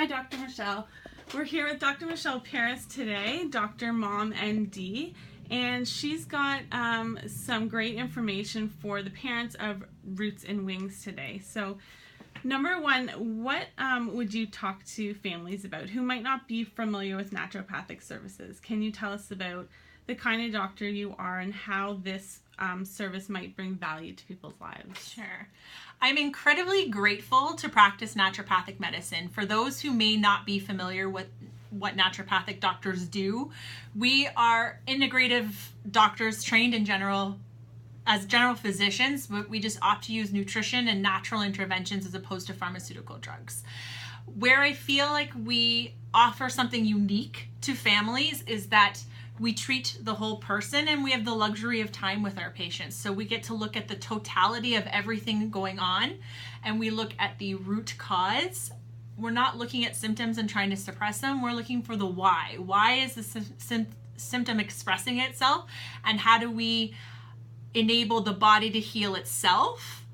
Hi, Dr. Michelle. We're here with Dr. Michelle Paris today, Dr. Mom ND, and she's got some great information for the parents of Roots and Wings today. So, number one, what would you talk to families about who might not be familiar with naturopathic services? Can you tell us about the kind of doctor you are and how this service might bring value to people's lives? Sure. I'm incredibly grateful to practice naturopathic medicine. For those who may not be familiar with what naturopathic doctors do, we are integrative doctors trained in general physicians, but we just opt to use nutrition and natural interventions as opposed to pharmaceutical drugs. Where I feel like we offer something unique to families is that we treat the whole person and we have the luxury of time with our patients. So we get to look at the totality of everything going on and we look at the root cause. We're not looking at symptoms and trying to suppress them. We're looking for the why. Why is the symptom expressing itself, and how do we enable the body to heal itself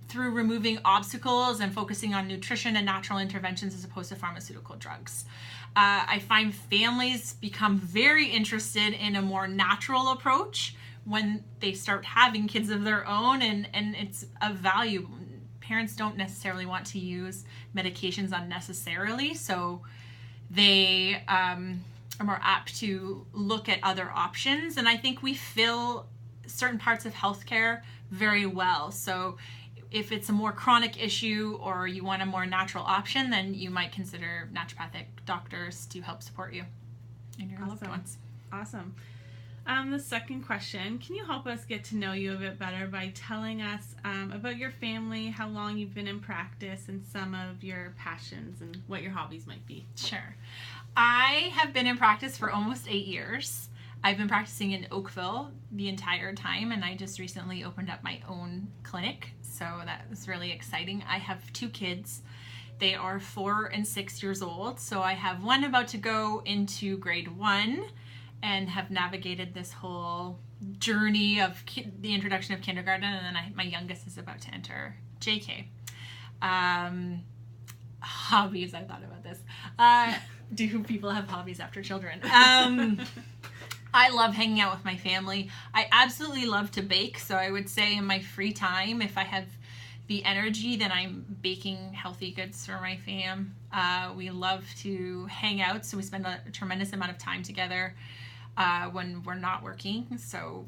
through removing obstacles and focusing on nutrition and natural interventions as opposed to pharmaceutical drugs. I find families become very interested in a more natural approach when they start having kids of their own, and it's of value. Parents don't necessarily want to use medications unnecessarily, so they are more apt to look at other options. And I think we fill certain parts of healthcare very well. So if it's a more chronic issue or you want a more natural option, then you might consider naturopathic doctors to help support you and your loved ones. Awesome. The second question, can you help us get to know you a bit better by telling us about your family, how long you've been in practice, and some of your passions and what your hobbies might be? Sure. I have been in practice for almost 8 years. I've been practicing in Oakville the entire time, and I just recently opened up my own clinic, so that was really exciting. I have 2 kids. They are 4 and 6 years old, so I have one about to go into grade 1 and have navigated this whole journey of the introduction of kindergarten, and then my youngest is about to enter JK. Hobbies, I thought about this. Do people have hobbies after children? I love hanging out with my family. I absolutely love to bake, so I would say in my free time, if I have the energy, then I'm baking healthy goods for my fam. We love to hang out, so we spend a tremendous amount of time together when we're not working. So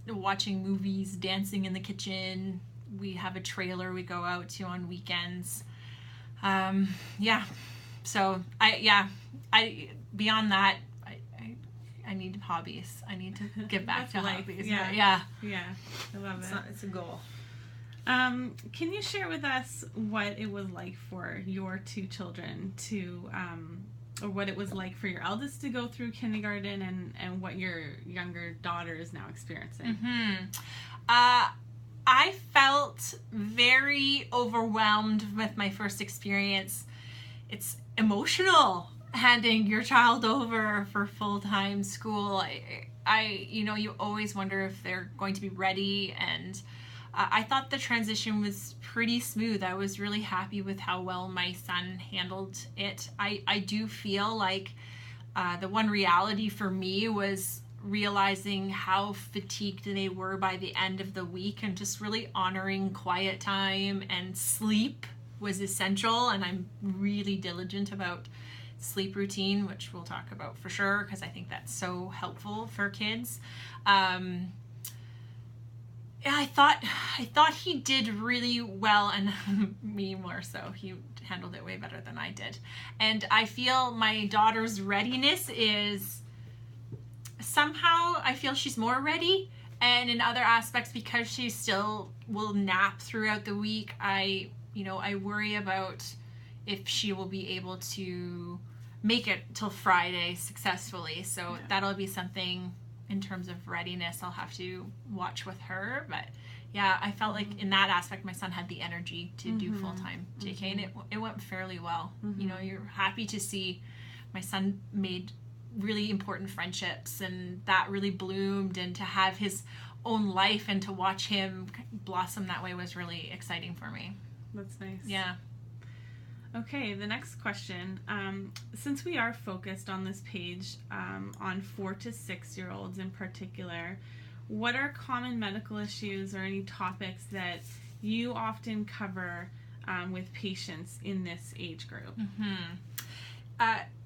watching movies, dancing in the kitchen. We have a trailer we go out to on weekends. So beyond that, I need hobbies. I need to get back to hobbies. Yeah. I love it. It's a goal. Can you share with us what it was like for your 2 children to, or what it was like for your eldest to go through kindergarten, and what your younger daughter is now experiencing? I felt very overwhelmed with my first experience. It's emotional handing your child over for full-time school. You always wonder if they're going to be ready, and I thought the transition was pretty smooth. I was really happy with how well my son handled it. I do feel like the one reality for me was realizing how fatigued they were by the end of the week, and just really honoring quiet time and sleep was essential. And I'm really diligent about sleep routine, which we'll talk about for sure, because I think that's so helpful for kids. I thought he did really well, and me more so. He handled it way better than I did. And I feel my daughter's readiness is somehow, I feel she's more ready. And in other aspects, because she still will nap throughout the week, I worry about if she will be able to make it till Friday successfully. So that'll be something in terms of readiness I'll have to watch with her. But yeah, I felt like in that aspect my son had the energy to do full-time JK, and it went fairly well. You're happy to see my son made really important friendships, and that really bloomed, and to have his own life and to watch him blossom that way was really exciting for me. That's nice. Yeah. Okay, the next question. Since we are focused on this page on 4 to 6 year olds in particular, what are common medical issues or any topics that you often cover with patients in this age group?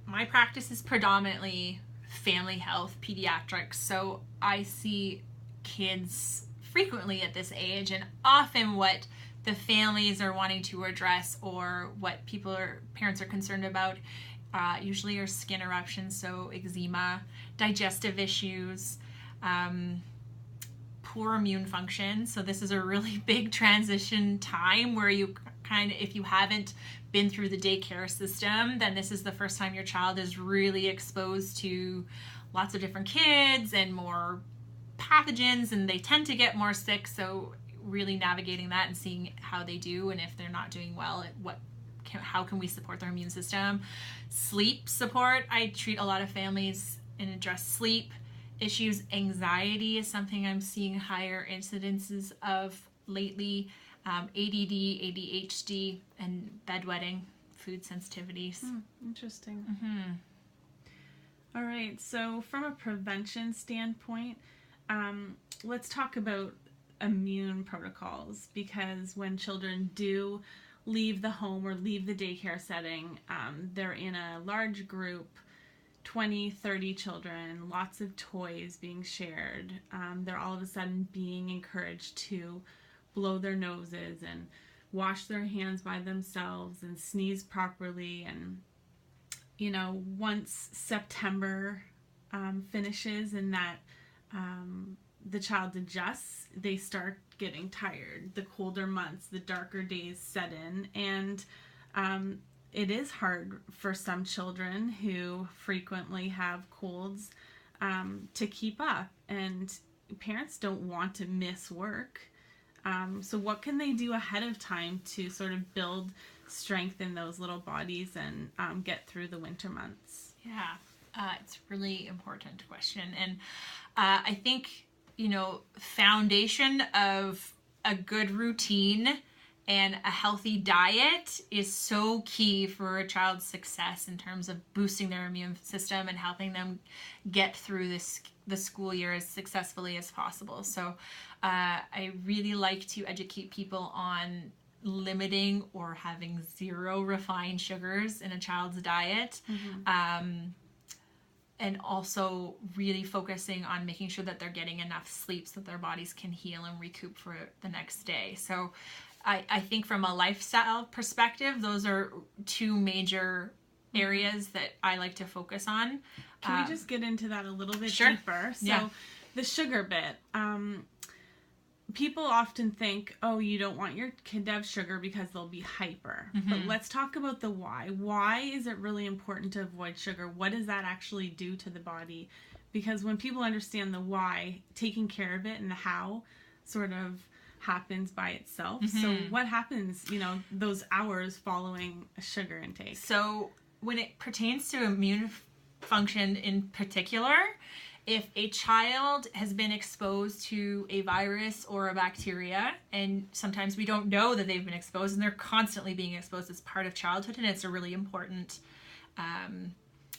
My practice is predominantly family health, pediatrics, so I see kids frequently at this age, and often what the families are wanting to address or what parents are concerned about usually are skin eruptions, so eczema, digestive issues, poor immune function. So this is a really big transition time where you kind of, if you haven't been through the daycare system, then this is the first time your child is really exposed to lots of different kids and more pathogens, and they tend to get more sick. So really navigating that and seeing how they do, and if they're not doing well, how can we support their immune system. Sleep support, I treat a lot of families and address sleep issues. Anxiety is something I'm seeing higher incidences of lately. ADD, ADHD, and bedwetting, food sensitivities. Interesting. All right, so from a prevention standpoint, let's talk about immune protocols, because when children do leave the home or leave the daycare setting, they're in a large group, 20, 30 children, lots of toys being shared. They're all of a sudden being encouraged to blow their noses and wash their hands by themselves and sneeze properly. And, you know, once September finishes and that the child adjusts, they start getting tired. The colder months, the darker days set in, and it is hard for some children who frequently have colds to keep up, and parents don't want to miss work. So what can they do ahead of time to sort of build strength in those little bodies and get through the winter months? Yeah, it's a really important question. And I think, you know, foundation of a good routine and a healthy diet is so key for a child's success in terms of boosting their immune system and helping them get through the school year as successfully as possible. So I really like to educate people on limiting or having zero refined sugars in a child's diet. And also really focusing on making sure that they're getting enough sleep so that their bodies can heal and recoup for the next day. So I think from a lifestyle perspective, those are two major areas that I like to focus on. Can we just get into that a little bit Sure. deeper? So Yeah. the sugar bit. People often think, oh, you don't want your kid to have sugar because they'll be hyper. But let's talk about the why. Why is it really important to avoid sugar? What does that actually do to the body? Because when people understand the why, taking care of it and the how sort of happens by itself. So what happens, you know, those hours following a sugar intake? So when it pertains to immune function in particular, if a child has been exposed to a virus or a bacteria, and sometimes we don't know that they've been exposed, and they're constantly being exposed as part of childhood, and it's a really important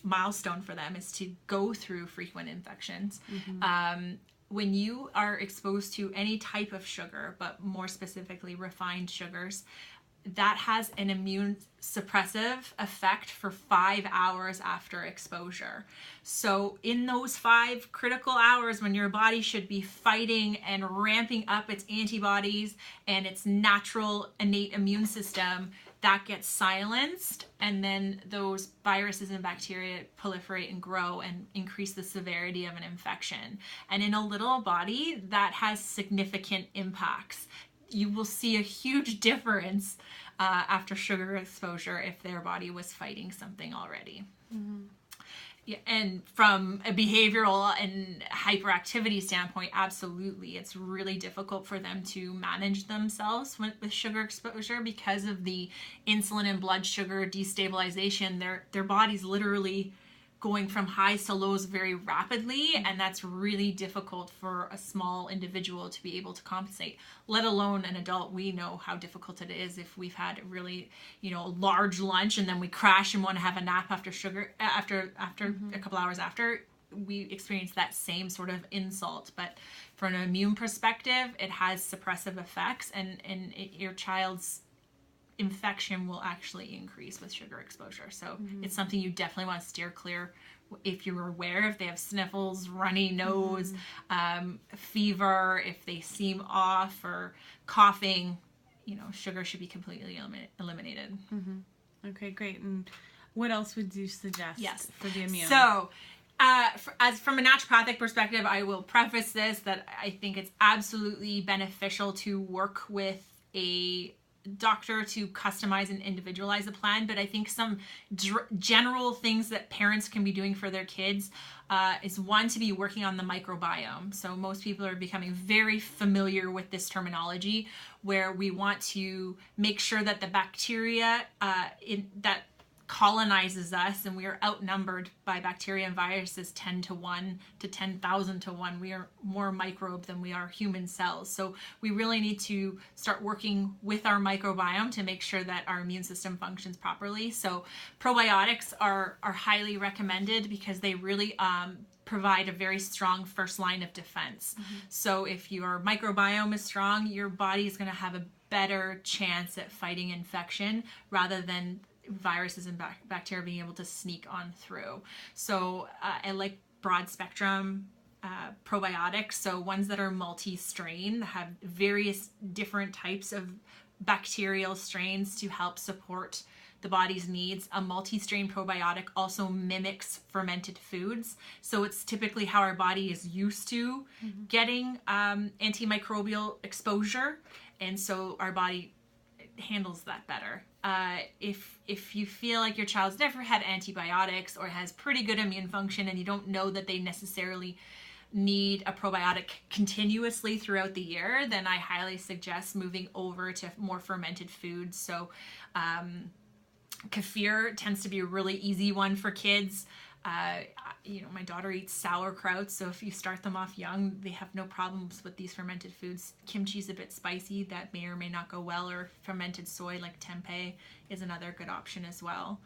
milestone for them is to go through frequent infections. When you are exposed to any type of sugar, but more specifically refined sugars, that has an immune suppressive effect for 5 hours after exposure. So in those 5 critical hours when your body should be fighting and ramping up its antibodies and its natural innate immune system, that gets silenced, and then those viruses and bacteria proliferate and grow and increase the severity of an infection. And in a little body, that has significant impacts. You will see a huge difference after sugar exposure if their body was fighting something already. Yeah, and from a behavioral and hyperactivity standpoint, absolutely. It's really difficult for them to manage themselves with sugar exposure because of the insulin and blood sugar destabilization. Their bodies literally going from highs to lows very rapidly, and that's really difficult for a small individual to be able to compensate, let alone an adult. We know how difficult it is if we've had a really, large lunch and then we crash and want to have a nap after a couple hours after. We experience that same sort of insult. But from an immune perspective, it has suppressive effects, and your child's infection will actually increase with sugar exposure. So it's something you definitely want to steer clear if you're aware. If they have sniffles, runny nose, fever, if they seem off, or coughing, sugar should be completely eliminated. Okay, great. And what else would you suggest for the immune? So as from a naturopathic perspective, I will preface this that I think it's absolutely beneficial to work with a doctor to customize and individualize a plan, but I think some general things that parents can be doing for their kids is one, to be working on the microbiome. So most people are becoming very familiar with this terminology, where we want to make sure that the bacteria that colonizes us, and we are outnumbered by bacteria and viruses 10 to 1 to 10,000 to 1. We are more microbe than we are human cells. So we really need to start working with our microbiome to make sure that our immune system functions properly. So probiotics are highly recommended because they really provide a very strong first line of defense. So if your microbiome is strong, your body is going to have a better chance at fighting infection rather than viruses and bacteria being able to sneak on through. So I like broad spectrum probiotics, so ones that are multi-strain, have various different types of bacterial strains to help support the body's needs. A multi-strain probiotic also mimics fermented foods, so it's typically how our body is used to getting antimicrobial exposure, and so our body handles that better. If you feel like your child's never had antibiotics or has pretty good immune function and you don't know that they necessarily need a probiotic continuously throughout the year, then I highly suggest moving over to more fermented foods. So kefir tends to be a really easy one for kids. My daughter eats sauerkraut, so if you start them off young, they have no problems with these fermented foods. Kimchi's a bit spicy, that may or may not go well, or fermented soy like tempeh is another good option as well.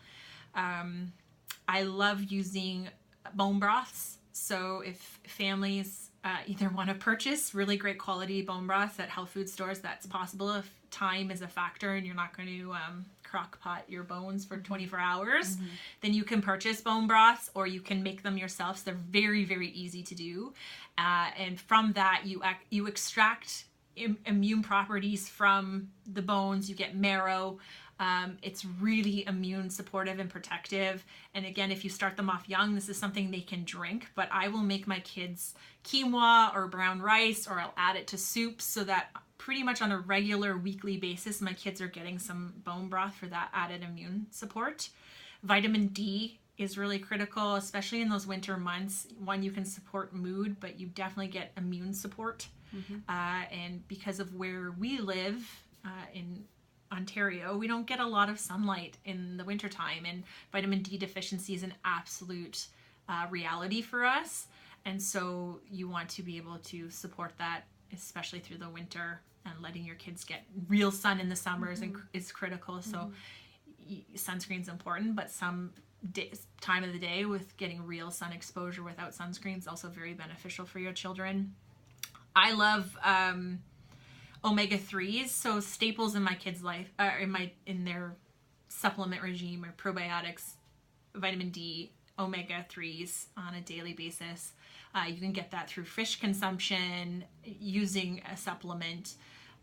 I love using bone broths, so if families either want to purchase really great quality bone broths at health food stores, that's possible. If time is a factor and you're not going to crock pot your bones for 24 hours, then you can purchase bone broths, or you can make them yourself. So they're very, very easy to do. And from that, you extract immune properties from the bones. You get marrow. It's really immune supportive and protective. And again, if you start them off young, this is something they can drink, but I will make my kids quinoa or brown rice, or I'll add it to soups, so that pretty much on a regular weekly basis, my kids are getting some bone broth for that added immune support. Vitamin D is really critical, especially in those winter months. One, you can support mood, but you definitely get immune support. And because of where we live in Ontario, we don't get a lot of sunlight in the wintertime, and vitamin D deficiency is an absolute reality for us. And so you want to be able to support that, especially through the winter, and letting your kids get real sun in the summers is critical. So sunscreen's important, but some time of the day with getting real sun exposure without sunscreen is also very beneficial for your children. I love omega-3s, so staples in my kids' life, in their supplement regime, or probiotics, vitamin D, omega-3s on a daily basis. You can get that through fish consumption, using a supplement,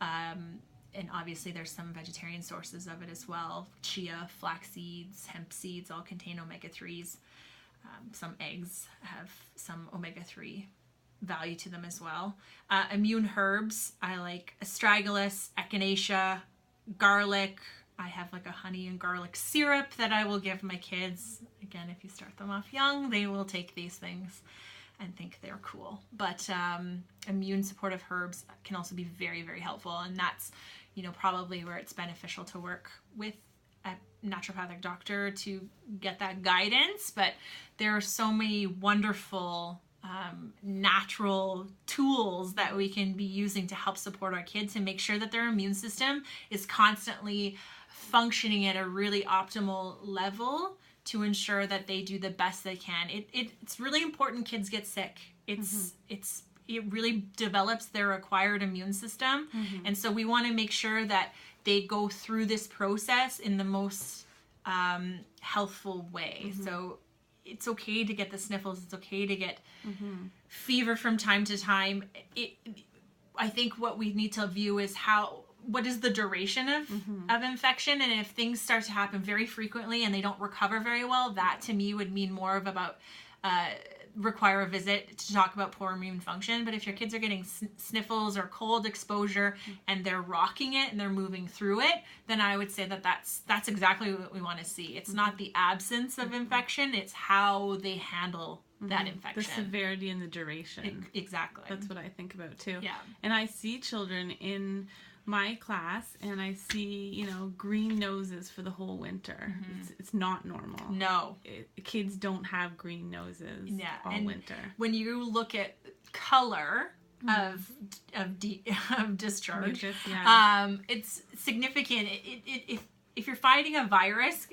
and obviously there's some vegetarian sources of it as well. Chia, flax seeds, hemp seeds all contain omega-3s. Some eggs have some omega-3 value to them as well. Immune herbs, I like astragalus, echinacea, garlic. I have like a honey and garlic syrup that I will give my kids. Again, if you start them off young, they will take these things and think they're cool. But immune supportive herbs can also be very, very helpful. And that's, probably where it's beneficial to work with a naturopathic doctor to get that guidance, but there are so many wonderful natural tools that we can be using to help support our kids and make sure that their immune system is constantly functioning at a really optimal level to ensure that they do the best they can. It's really important kids get sick. It really develops their acquired immune system. And so we want to make sure that they go through this process in the most healthful way. So it's okay to get the sniffles. It's okay to get fever from time to time. I think what we need to view is what is the duration of infection, and if things start to happen very frequently and they don't recover very well, that to me would mean more of about require a visit to talk about poor immune function. But if your kids are getting sniffles or cold exposure and they're rocking it and they're moving through it, then I would say that that's exactly what we want to see. It's not the absence of infection, it's how they handle that infection. The severity and the duration. Exactly. That's what I think about too. Yeah. And I see children in my class and I see, green noses for the whole winter. It's not normal. No. Kids don't have green noses all winter. When you look at color of discharge, it's significant. If you're fighting a virus,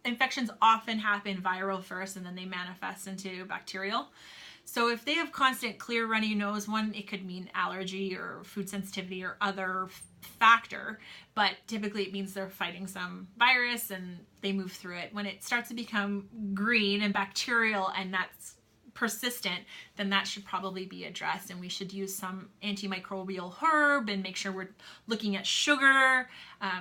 infections often happen viral first and then they manifest into bacterial. So if they have constant clear runny nose, it could mean allergy or food sensitivity or other factor, but typically it means they're fighting some virus and they move through it. When it starts to become green and bacterial and that's persistent, then that should probably be addressed, and we should use some antimicrobial herb and make sure we're looking at sugar,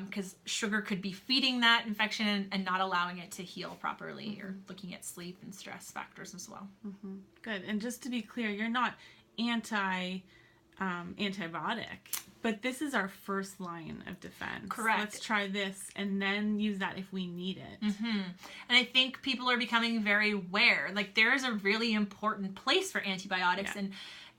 because sugar could be feeding that infection and not allowing it to heal properly, or looking at sleep and stress factors as well. Good. And just to be clear, you're not antibiotic, but this is our first line of defense. Correct. Let's try this and then use that if we need it. And I think people are becoming very aware. Like, there is a really important place for antibiotics,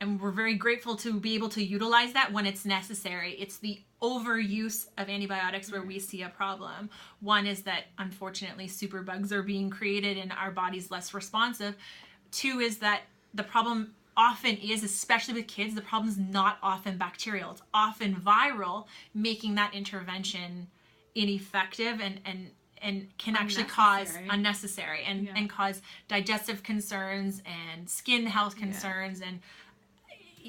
and we're very grateful to be able to utilize that when it's necessary. It's the overuse of antibiotics where we see a problem. One is that, unfortunately, superbugs are being created and our body's less responsive. Two is that the problem often is, especially with kids, the problem is not often bacterial. It's often viral, making that intervention ineffective and can actually cause unnecessary and cause digestive concerns and skin health concerns and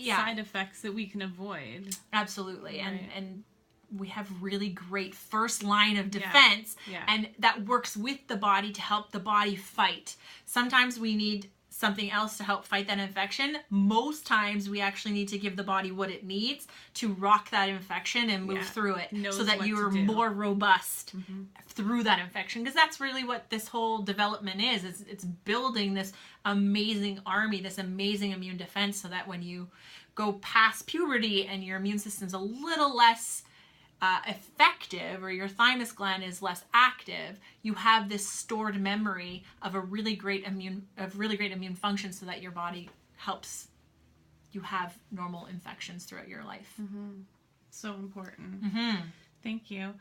side effects that we can avoid. Absolutely. Right. And we have really great first line of defense, and that works with the body to help the body fight. Sometimes we need something else to help fight that infection. Most times we actually need to give the body what it needs to rock that infection and move through it, so that you are more robust through that infection. Because that's really what this whole development is. It's building this amazing army, this amazing immune defense, so that when you go past puberty and your immune system's a little less effective, or your thymus gland is less active, you have this stored memory of a really great immune function, so that your body helps you have normal infections throughout your life. So important. Thank you.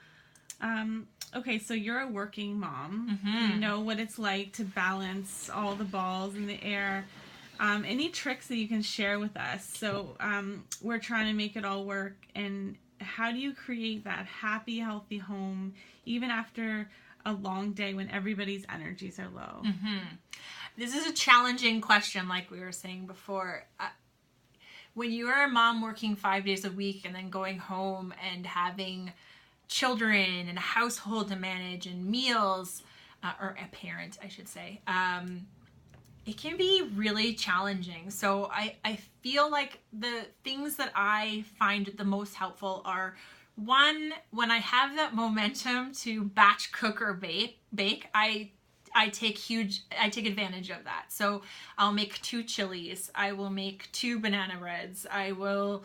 Okay, so you're a working mom. You know what it's like to balance all the balls in the air. Any tricks that you can share with us? So we're trying to make it all work, and how do you create that happy, healthy home even after a long day when everybody's energies are low? This is a challenging question, like we were saying before. When you're a mom working 5 days a week and then going home and having children and a household to manage and meals, or a parent, I should say, it can be really challenging. So I feel like the things that I find the most helpful are, one, when I have that momentum to batch cook or bake, I take advantage of that. So I'll make 2 chilies. I will make 2 banana breads. I will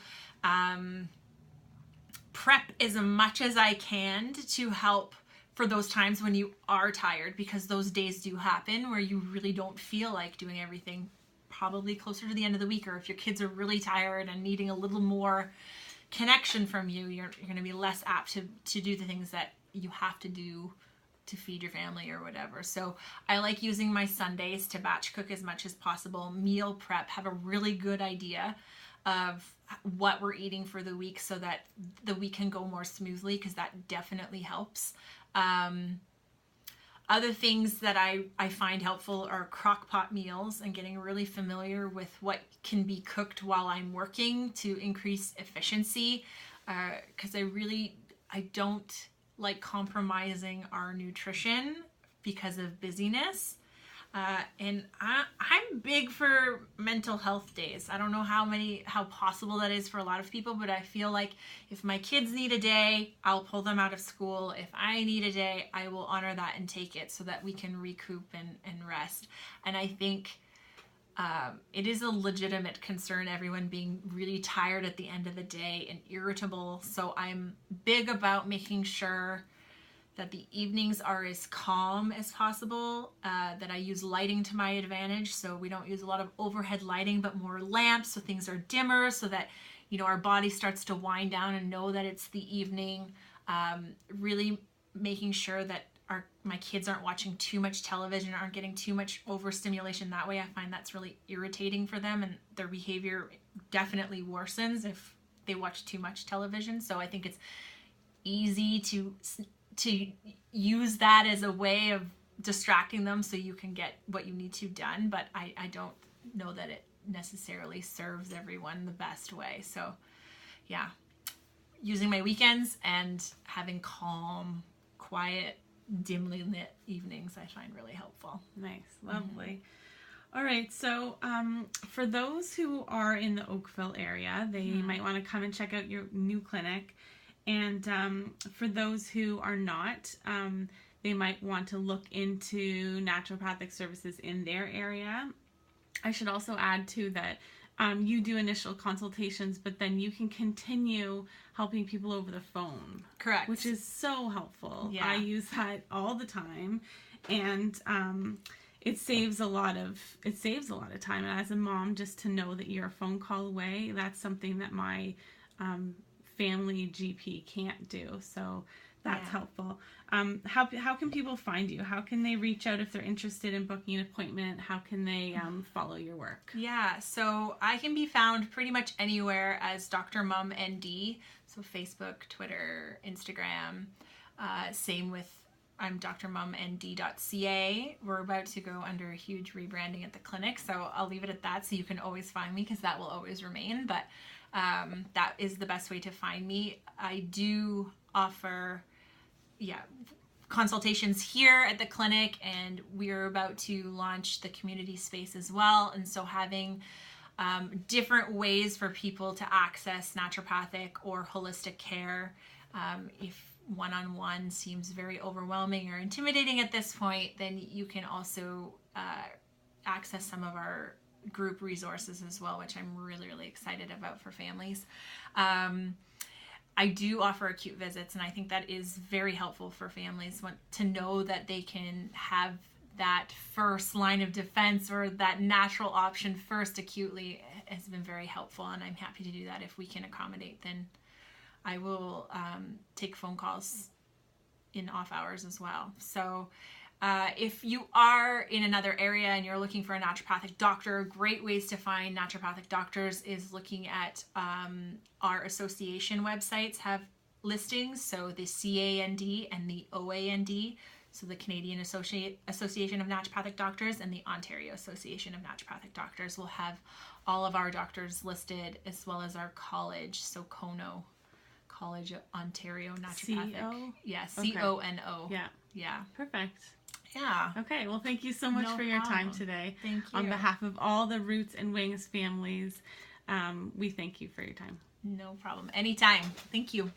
prep as much as I can to help for those times when you are tired, because those days do happen where you really don't feel like doing everything, probably closer to the end of the week, or if your kids are really tired and needing a little more connection from you, you're going to be less apt to do the things that you have to do to feed your family or whatever. So I like using my Sundays to batch cook as much as possible, meal prep, have a really good idea of what we're eating for the week so that the week can go more smoothly, because that definitely helps. Other things that I find helpful are crock pot meals and getting really familiar with what can be cooked while I'm working to increase efficiency, because I don't like compromising our nutrition because of busyness. And I'm big for mental health days. I don't know how possible that is for a lot of people, but I feel like if my kids need a day, I'll pull them out of school. If I need a day, I will honor that and take it so that we can recoup and rest. And I think it is a legitimate concern, everyone being really tired at the end of the day and irritable. So I'm big about making sure that the evenings are as calm as possible, that I use lighting to my advantage. So we don't use a lot of overhead lighting, but more lamps, so things are dimmer, so that, our body starts to wind down and know that it's the evening. Really making sure that my kids aren't watching too much television, aren't getting too much overstimulation that way. I find that's really irritating for them, and their behavior definitely worsens if they watch too much television. So I think it's easy to use that as a way of distracting them so you can get what you need to done, but I don't know that it necessarily serves everyone the best way. So yeah, using my weekends and having calm, quiet, dimly lit evenings I find really helpful. Nice, lovely. All right, so for those who are in the Oakville area, they might want to come and check out your new clinic. And for those who are not, they might want to look into naturopathic services in their area. I should also add too that you do initial consultations, but then you can continue helping people over the phone. Correct. Which is so helpful. Yeah. I use that all the time, and it saves a lot of time. And as a mom, just to know that you're a phone call away, that's something that my family GP can't do. So that's helpful. How can people find you? How can they reach out if they're interested in booking an appointment? How can they follow your work? Yeah, so I can be found pretty much anywhere as Dr. Mom ND. So Facebook, Twitter, Instagram. Same with I'm drmomnd.ca. We're about to go under a huge rebranding at the clinic, so I'll leave it at that so you can always find me, because that will always remain. But that is the best way to find me. I do offer consultations here at the clinic, and we're about to launch the community space as well. And so having different ways for people to access naturopathic or holistic care, if one-on-one seems very overwhelming or intimidating at this point, then you can also access some of our group resources as well, which I'm really, really excited about for families. I do offer acute visits, and I think that is very helpful for families to know that they can have that first line of defense, or that natural option first acutely, has been very helpful, and I'm happy to do that. If we can accommodate, then I will take phone calls in off hours as well. So if you are in another area and you're looking for a naturopathic doctor, great ways to find naturopathic doctors is looking at our association websites have listings. So the CAND and the OAND, so the Canadian Association of Naturopathic Doctors and the Ontario Association of Naturopathic Doctors will have all of our doctors listed, as well as our college, so CONO, College of Ontario Naturopathic. CO? Yeah, Okay. CONO. Yeah. Yeah. Perfect. Yeah. Okay, well, thank you so much No for your time problem. today. Thank you. On behalf of all the Roots and Wings families, we thank you for your time. No problem. Anytime. Thank you.